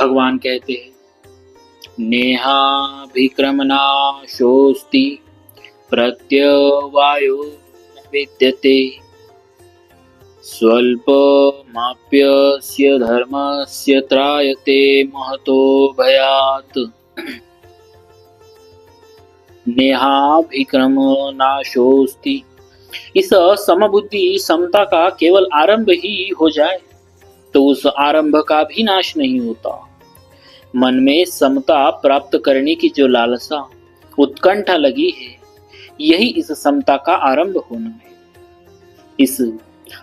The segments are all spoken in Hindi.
भगवान कहते हैं, नेहाभिक्रमनाशोऽस्ति प्रत्यवायो न विद्यते स्वल्पमाप्यस्य धर्मस्य त्रायते महतो भयात्। नेहाभिक्रमनाशोऽस्ति, इस समबुद्धि समता का केवल आरंभ ही हो जाए तो उस आरंभ का भी नाश नहीं होता। मन में समता प्राप्त करने की जो लालसा उत्कंठा लगी है, यही इस समता का आरंभ होना है। इस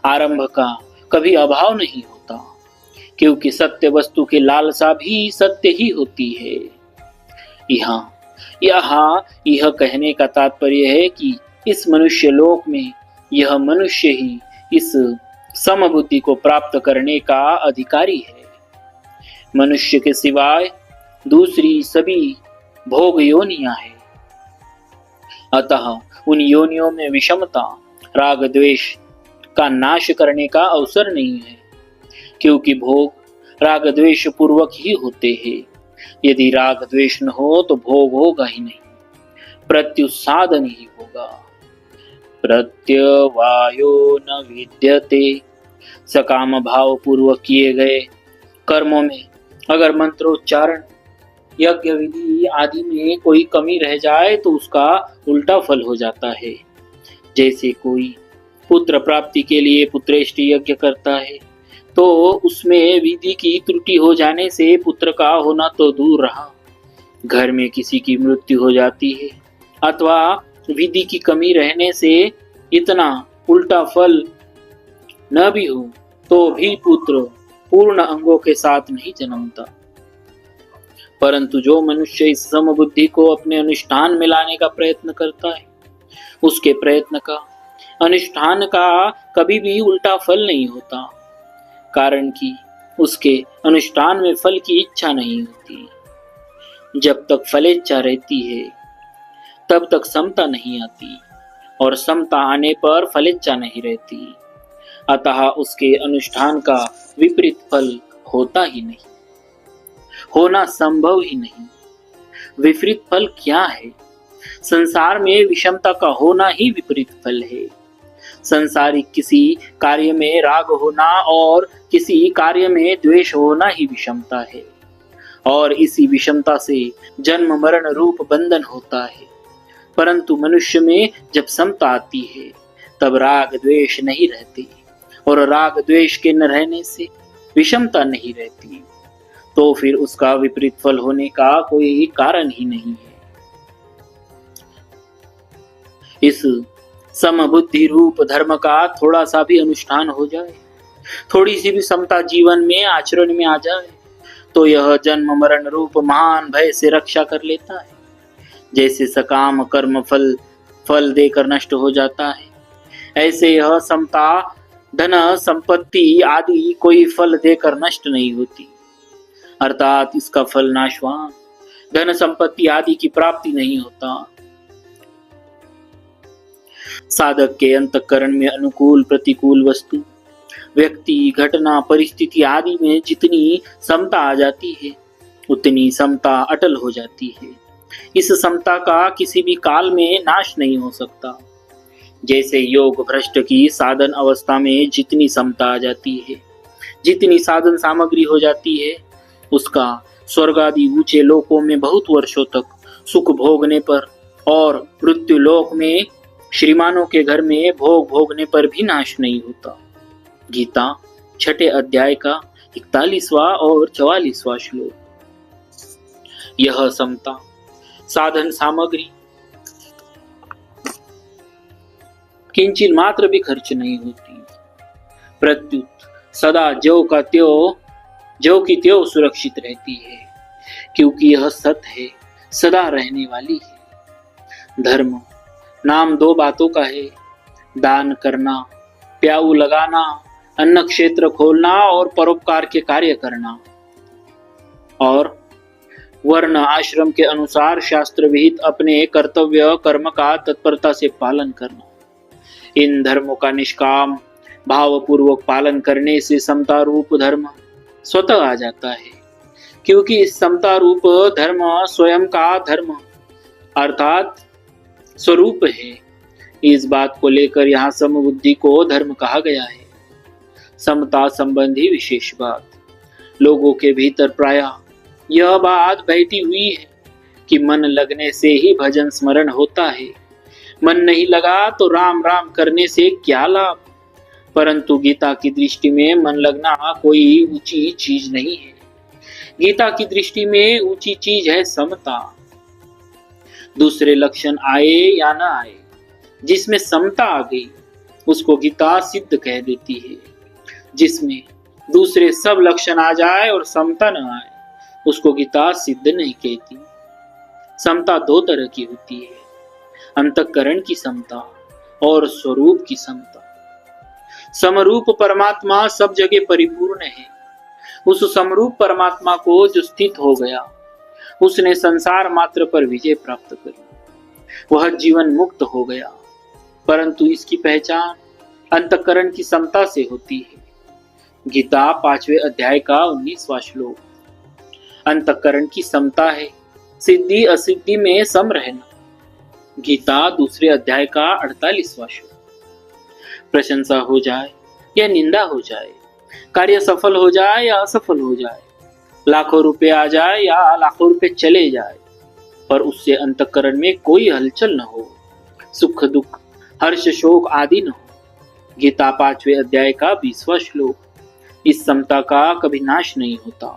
आरंभ का कभी अभाव नहीं होता, क्योंकि सत्य वस्तु की लालसा भी सत्य ही होती है। यहाँ यह कहने का तात्पर्य है कि इस मनुष्य लोक में यह मनुष्य ही इस समबुद्धि को प्राप्त करने का अधिकारी है। मनुष्य के सिवाय दूसरी सभी भोग योनियां हैं। अतः उन योनियों में विषमता, राग द्वेष का नाश करने का अवसर नहीं है, क्योंकि भोग राग द्वेष पूर्वक ही होते हैं। यदि राग द्वेष न हो तो भोग होगा ही नहीं, प्रत्युत्साद नहीं होगा। प्रत्यवायो न विद्यते, सकाम भाव पूर्वक किए गए कर्मों में अगर मंत्रोच्चारण, यज्ञ विधि आदि में कोई कमी रह जाए तो उसका उल्टा फल हो जाता है। जैसे कोई पुत्र प्राप्ति के लिए पुत्रेष्टि यज्ञ करता है, तो उसमें विधि की त्रुटि हो जाने से पुत्र का होना तो दूर रहा, घर में किसी की मृत्यु हो जाती है, अथवा विधि की कमी रहने से इतना उल्टा फल न भी हो तो भी पुत्र पूर्ण अंगों के साथ नहीं जन्मता। परंतु जो मनुष्य इस समबुद्धि को अपने अनुष्ठान में लाने का प्रयत्न करता है, उसके प्रयत्न का, अनुष्ठान का कभी भी उल्टा फल नहीं होता, कारण कि उसके अनुष्ठान में फल की इच्छा नहीं होती। जब तक फलेच्छा रहती है तब तक समता नहीं आती, और समता आने पर फलेच्छा नहीं रहती। अतः उसके अनुष्ठान का विपरीत फल होता ही नहीं, होना संभव ही नहीं। विपरीत फल क्या है? संसार में विषमता का होना ही विपरीत फल है। संसारिक किसी कार्य में राग होना और किसी कार्य में द्वेष होना ही विषमता है, और इसी विषमता से जन्म मरण रूप बंधन होता है। परंतु मनुष्य में जब समता आती है तब राग द्वेष नहीं रहती, और राग द्वेष के न रहने से विषमता नहीं रहती, तो फिर उसका विपरीत फल होने का कोई कारण ही नहीं है। इस समबुद्धि रूप धर्म का थोड़ा सा भी अनुष्ठान हो जाए, थोड़ी सी भी समता जीवन में आचरण में आ जाए, तो यह जन्म मरण रूप महान भय से रक्षा कर लेता है। जैसे सकाम कर्म फल देकर नष्ट हो जाता है, ऐसे यह समता धन संपत्ति आदि कोई फल देकर नष्ट नहीं होती, अर्थात इसका फल नाशवान, धन संपत्ति आदि की प्राप्ति नहीं होता। साधक के अंतःकरण में अनुकूल प्रतिकूल वस्तु, व्यक्ति, घटना, परिस्थिति आदि में जितनी समता आ जाती है, उतनी समता अटल हो जाती है। इस समता का किसी भी काल में नाश नहीं हो सकता। जैसे योग भ्रष्ट की साधन अवस्था में जितनी समता आ जाती है, जितनी साधन सामग्री हो जाती है, उसका स्वर्ग आदि ऊंचे लोकों में बहुत वर्षों तक सुख भोगने पर और मृत्यु लोक में श्रीमानों के घर में भोग भोगने पर भी नाश नहीं होता। गीता 6 अध्याय का 41वां और 44वां श्लोक। यह समता साधन सामग्री किंचित मात्र भी खर्च नहीं होती, प्रत्युत सदा ज्यों की त्यों सुरक्षित रहती है, क्योंकि यह सत है, सदा रहने वाली है। धर्म नाम 2 बातों का है, दान करना, प्याऊ लगाना, अन्न क्षेत्र खोलना और परोपकार के कार्य करना, और वर्ण आश्रम के अनुसार शास्त्र विहित अपने कर्तव्य कर्म का तत्परता से पालन करना। इन धर्मों का निष्काम भाव पूर्वक पालन करने से समता रूप धर्म स्वतः आ जाता है। क्योंकि इस समता रूप धर्म स्वयं का धर्म अर्थात स्वरूप है। इस बात को लेकर यहाँ समबुद्धि को धर्म कहा गया है। समता संबंधी विशेष बात। लोगों के भीतर प्रायः यह बात बैठी हुई है कि मन लगने से ही भजन स्मरण होता है, मन नहीं लगा तो राम राम करने से क्या लाभ। परंतु गीता की दृष्टि में मन लगना कोई ऊंची चीज नहीं है। गीता की दृष्टि में ऊंची चीज है समता। दूसरे लक्षण आए या ना आए, जिसमें समता आ गई उसको गीता सिद्ध कह देती है। जिसमें दूसरे सब लक्षण आ जाए और समता न आए उसको गीता सिद्ध नहीं कहती। समता दो तरह की होती है, अंतःकरण की समता और स्वरूप की समता। समरूप परमात्मा सब जगह परिपूर्ण है। उस समरूप परमात्मा को जो स्थित हो गया उसने संसार मात्र पर विजय प्राप्त करी, वह जीवन मुक्त हो गया। परंतु इसकी पहचान अंतःकरण की समता से होती है। गीता 5वें अध्याय का 19वां श्लोक। अंतःकरण की समता है सिद्धि असिद्धि में सम रहना। गीता 2 अध्याय का 48वां श्लोक। प्रशंसा हो जाए या निंदा हो जाए, कार्य सफल हो जाए या असफल हो जाए, लाखों रुपए आ जाए या लाखों रुपए चले जाए, पर उससे अंतःकरण में कोई हलचल न हो, सुख दुख हर्ष शोक आदि न हो। गीता 5वें अध्याय का 20वां श्लोक। इस समता का कभी नाश नहीं होता।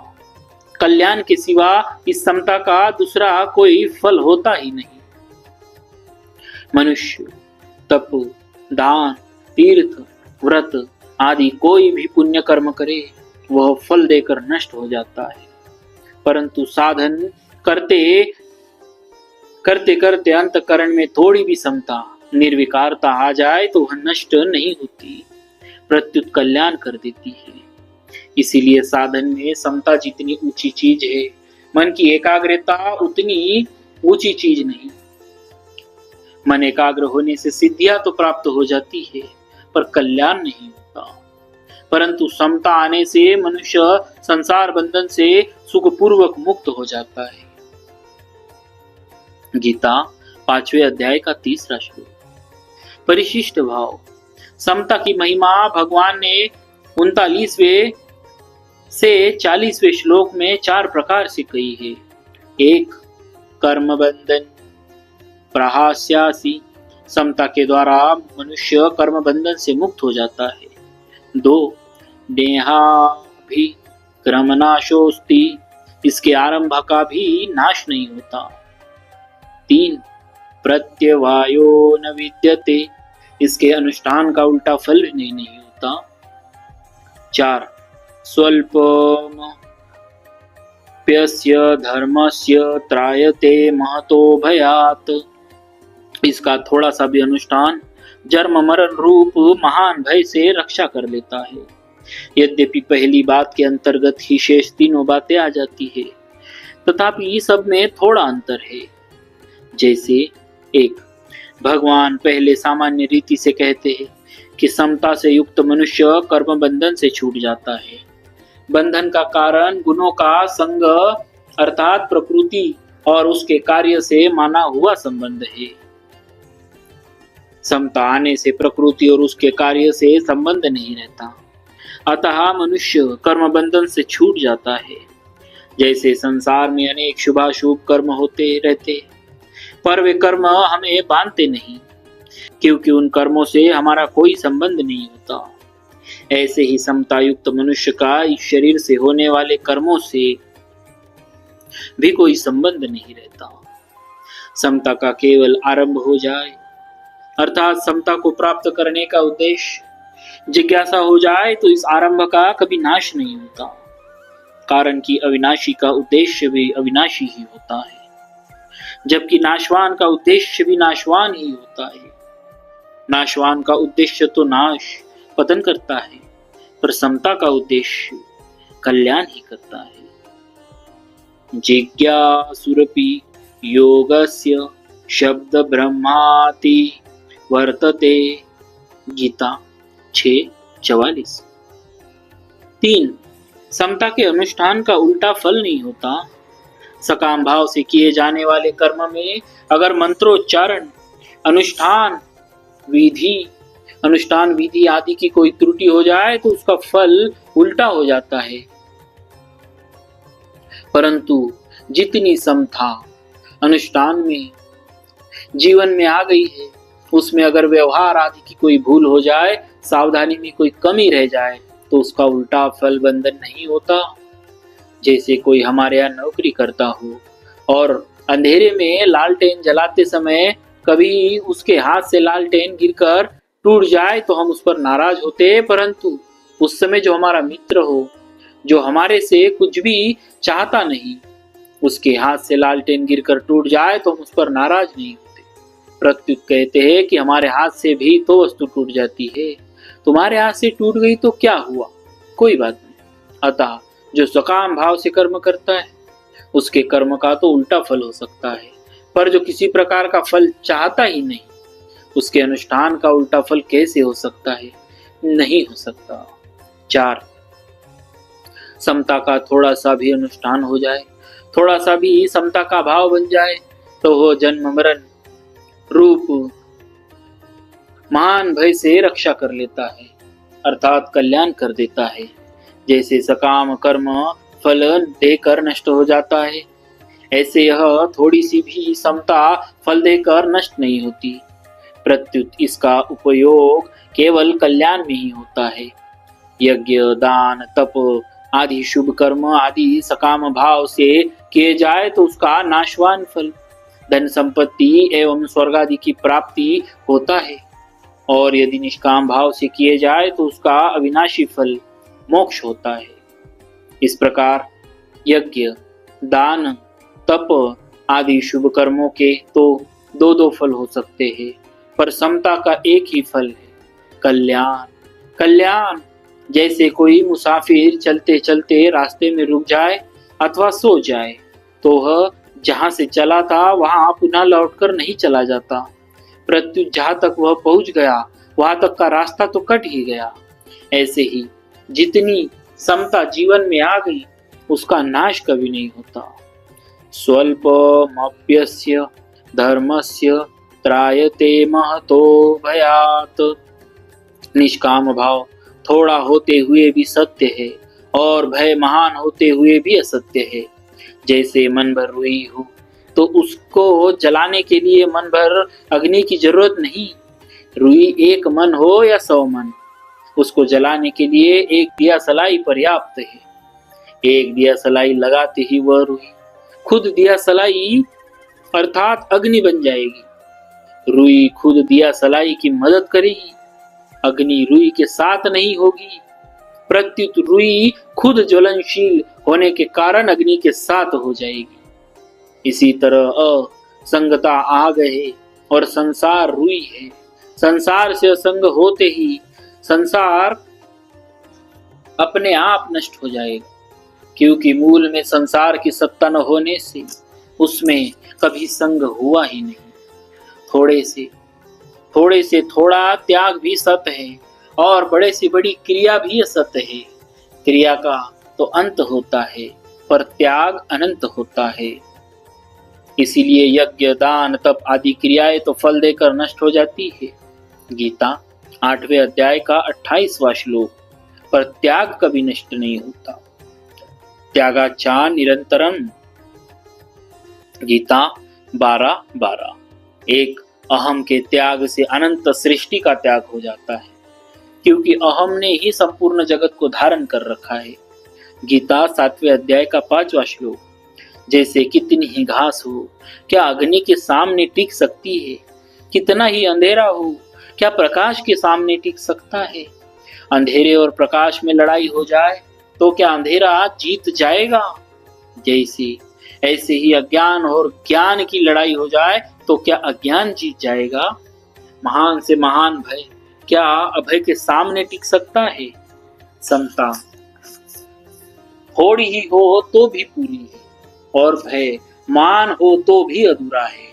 कल्याण के सिवा इस समता का दूसरा कोई फल होता ही नहीं। मनुष्य तप दान तीर्थ व्रत आदि कोई भी पुण्य कर्म करे वह फल देकर नष्ट हो जाता है, परंतु साधन करते करते करते अंतःकरण में थोड़ी भी समता निर्विकारता आ जाए तो वह नष्ट नहीं होती, प्रत्युत कल्याण कर देती है। इसीलिए साधन में समता जितनी ऊंची चीज है, मन की एकाग्रता उतनी ऊंची चीज नहीं। मन एकाग्र होने से सिद्धियां तो प्राप्त हो जाती है पर कल्याण नहीं होता। परंतु समता आने से मनुष्य संसार बंधन से सुखपूर्वक मुक्त हो जाता है। गीता 5वें अध्याय का 3रा श्लोक। परिशिष्ट भाव। समता की महिमा भगवान ने 39वें से 40वें श्लोक में 4 प्रकार से कही है। 1. कर्म बंधन प्रहास्यासी। समता के द्वारा मनुष्य कर्म बंधन से मुक्त हो जाता है। 2. देहाभि क्रमनाशोस्ति। इसके आरंभ का भी नाश नहीं होता। 3. प्रत्यवायो न विद्यते। इसके अनुष्ठान का उल्टा फल भी नहीं होता। 4. स्वल्पम प्यस्य धर्मस्य त्रायते महतो भयात्। इसका थोड़ा सा भी अनुष्ठान जन्म मरण रूप महान भय से रक्षा कर लेता है। यद्यपि पहली बात के अंतर्गत ही शेष तीनों बातें आ जाती है, तथापि सब में थोड़ा अंतर है। जैसे 1. भगवान पहले सामान्य रीति से कहते हैं कि समता से युक्त मनुष्य कर्म बंधन से छूट जाता है। बंधन का कारण गुणों का संग अर्थात प्रकृति और उसके कार्य से माना हुआ संबंध है। समता आने से प्रकृति और उसके कार्य से संबंध नहीं रहता, अतः मनुष्य कर्म बंधन से छूट जाता है। जैसे संसार में अनेक शुभाशुभ कर्म होते रहते, पर वे कर्म हमें बांधते नहीं, क्योंकि उन कर्मों से हमारा कोई संबंध नहीं होता। ऐसे ही समता युक्त मनुष्य का इस शरीर से होने वाले कर्मों से भी कोई संबंध नहीं रहता। समता का केवल आरंभ हो जाए, अर्थात समता को प्राप्त करने का उद्देश्य जिज्ञासा हो जाए, तो इस आरंभ का कभी नाश नहीं होता, कारण कि अविनाशी का उद्देश्य भी अविनाशी ही होता है, जबकि नाशवान का उद्देश्य भी नाशवान ही होता है। नाशवान का उद्देश्य तो नाश पतन करता है, पर समता का उद्देश्य कल्याण ही करता है। जिज्ञासुरपि योगस्य शब्द ब्रह्माति वर्तते। गीता 6:44। 3. समता के अनुष्ठान का उल्टा फल नहीं होता। सकाम भाव से किए जाने वाले कर्म में अगर मंत्रोच्चारण, अनुष्ठान विधि आदि की कोई त्रुटि हो जाए तो उसका फल उल्टा हो जाता है। परंतु जितनी समता अनुष्ठान में जीवन में आ गई है, उसमें अगर व्यवहार आदि की कोई भूल हो जाए, सावधानी में कोई कमी रह जाए, तो उसका उल्टा फल बंधन नहीं होता। जैसे कोई हमारे यहाँ नौकरी करता हो और अंधेरे में लालटेन जलाते समय कभी उसके हाथ से लालटेन गिरकर टूट जाए तो हम उस पर नाराज होते हैं, परंतु उस समय जो हमारा मित्र हो, जो हमारे से कुछ भी चाहता नहीं, उसके हाथ से लालटेन गिरकर टूट जाए तो हम उस पर नाराज नहीं होते। प्रत्युत कहते हैं कि हमारे हाथ से भी तो वस्तु टूट जाती है, तुम्हारे हाथ से टूट गई तो क्या हुआ, कोई बात नहीं। अतः जो सकाम भाव से कर्म करता है उसके कर्म का तो उल्टा फल हो सकता है, पर जो किसी प्रकार का फल चाहता ही नहीं, उसके अनुष्ठान का उल्टा फल कैसे हो सकता है? नहीं हो सकता। 4, समता का थोड़ा सा भी अनुष्ठान हो जाए, थोड़ा सा भी समता का भाव बन जाए तो वो जन्म मरण रूप महान भय से रक्षा कर लेता है, अर्थात कल्याण कर देता है। जैसे सकाम कर्म फल देकर नष्ट हो जाता है, ऐसे यह थोड़ी सी भी समता फल देकर नष्ट नहीं होती। प्रत्युत इसका उपयोग केवल कल्याण में ही होता है। यज्ञ, दान, तप आदि शुभ कर्म आदि सकाम भाव से किए जाए तो उसका नाशवान फल धन संपत्ति एवं स्वर्ग आदि की प्राप्ति होता है, और यदि निष्काम भाव से किए जाए तो उसका अविनाशी फल मोक्ष होता है। इस प्रकार यज्ञ, दान, तप आदि शुभ कर्मों के तो 2 फल हो सकते हैं, पर समता का एक ही फल है, कल्याण। कल्याण जैसे कोई मुसाफिर चलते चलते रास्ते में रुक जाए अथवा सो जाए तो वह जहां से चला था वहां पुनः लौटकर नहीं चला जाता, प्रत्युत जहां तक वह पहुंच गया वहां तक का रास्ता तो कट ही गया। ऐसे ही जितनी समता जीवन में आ गई उसका नाश कभी नहीं होता। स्वल्पमप्यस्य धर्मस्य त्रायते महतो भयात्। निष्काम भाव थोड़ा होते हुए भी सत्य है और भय महान होते हुए भी असत्य है। जैसे मन भर रुई हो तो उसको जलाने के लिए मन भर अग्नि की जरूरत नहीं। रुई 1 मन हो या 100 मन, उसको जलाने के लिए 1 दिया सलाई पर्याप्त है। 1 दिया सलाई लगाते ही वह रुई खुद दिया सलाई अर्थात अग्नि बन जाएगी। रुई खुद दिया सलाई की मदद करेगी, अग्नि रुई के साथ नहीं होगी। प्रत्युत रुई खुद ज्वलनशील होने के कारण अग्नि के साथ हो जाएगी। इसी तरह असंगता आ गए और संसार रुई है। संसार से असंग होते ही संसार अपने आप नष्ट हो जाएगा, क्योंकि मूल में संसार की सत्ता न होने से उसमें कभी संग हुआ ही नहीं। थोड़े से थोड़ा त्याग भी सत्य है और बड़े से बड़ी क्रिया भी असत्य है। क्रिया का तो अंत होता है पर त्याग अनंत होता है। इसीलिए यज्ञ, दान, तप आदि क्रियाएं तो फल देकर नष्ट हो जाती है। गीता 8वें अध्याय का 28वां श्लोक, पर त्याग कभी नष्ट नहीं होता। त्यागाचा निरंतरम। गीता 12:12। एक अहम के त्याग से अनंत सृष्टि का त्याग हो जाता है, क्योंकि अहम ने ही संपूर्ण जगत को धारण कर रखा है। गीता 7वें अध्याय का 5वां श्लोक, जैसे कितनी ही घास हो क्या अग्नि के सामने टिक सकती है, कितना ही अंधेरा हो क्या प्रकाश के सामने टिक सकता है। अंधेरे और प्रकाश में लड़ाई हो जाए तो क्या अंधेरा जीत जाएगा? ऐसे ही अज्ञान और ज्ञान की लड़ाई हो जाए तो क्या अज्ञान जीत जाएगा? महान से महान भय क्या अभय के सामने टिक सकता है? समता थोड़ी ही हो तो भी पूरी है और भय महान हो तो भी अधूरा है।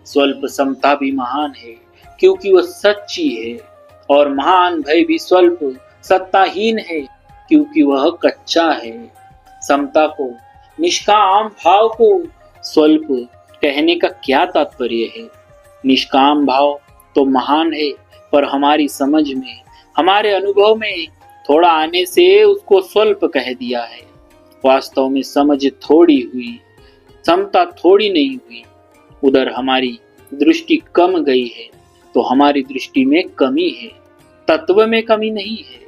स्वल्प समता भी महान है क्योंकि वह सच्ची है, और महान भय भी स्वल्प सत्ताहीन है क्योंकि वह कच्चा है। समता को, निष्काम भाव को स्वल्प कहने का क्या तात्पर्य है? निष्काम भाव तो महान है, पर हमारी समझ में, हमारे अनुभव में थोड़ा आने से उसको स्वल्प कह दिया है। वास्तव में समझ थोड़ी हुई, समता थोड़ी नहीं हुई। उधर हमारी दृष्टि कम गई है तो हमारी दृष्टि में कमी है, तत्व में कमी नहीं है।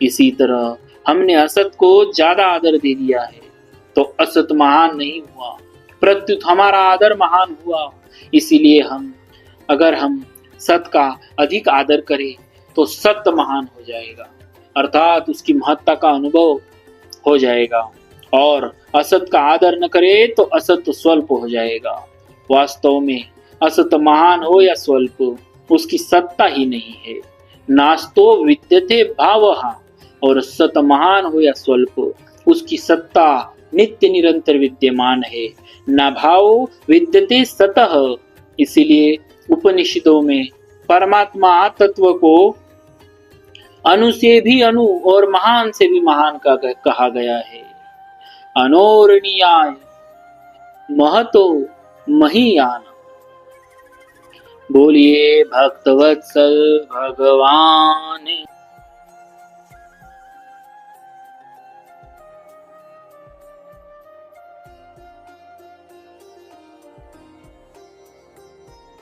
इसी तरह हमने असत को ज्यादा आदर दे दिया है तो असत महान नहीं हुआ, प्रत्युत हमारा आदर महान हुआ। इसीलिए अगर हम सत का अधिक आदर करें तो सत्य महान हो जाएगा, अर्थात उसकी महत्ता का अनुभव हो जाएगा, और असत का आदर न करे तो असत स्वल्प हो जाएगा। वास्तव में असत महान हो या स्वल्प, उसकी सत्ता ही नहीं है। नास्तो विद्यते भावः, और सत महान हो या स्वल्प, उसकी सत्ता नित्य निरंतर विद्यमान है। न भाव विद्यते सतः, इसीलिए उपनिषदों में परमात्मा तत्व को अणु से भी अणु और महान से भी महान का कहा गया है। अनोरणीयाय महतो महीयान। बोलिए भक्तवत्सल भगवान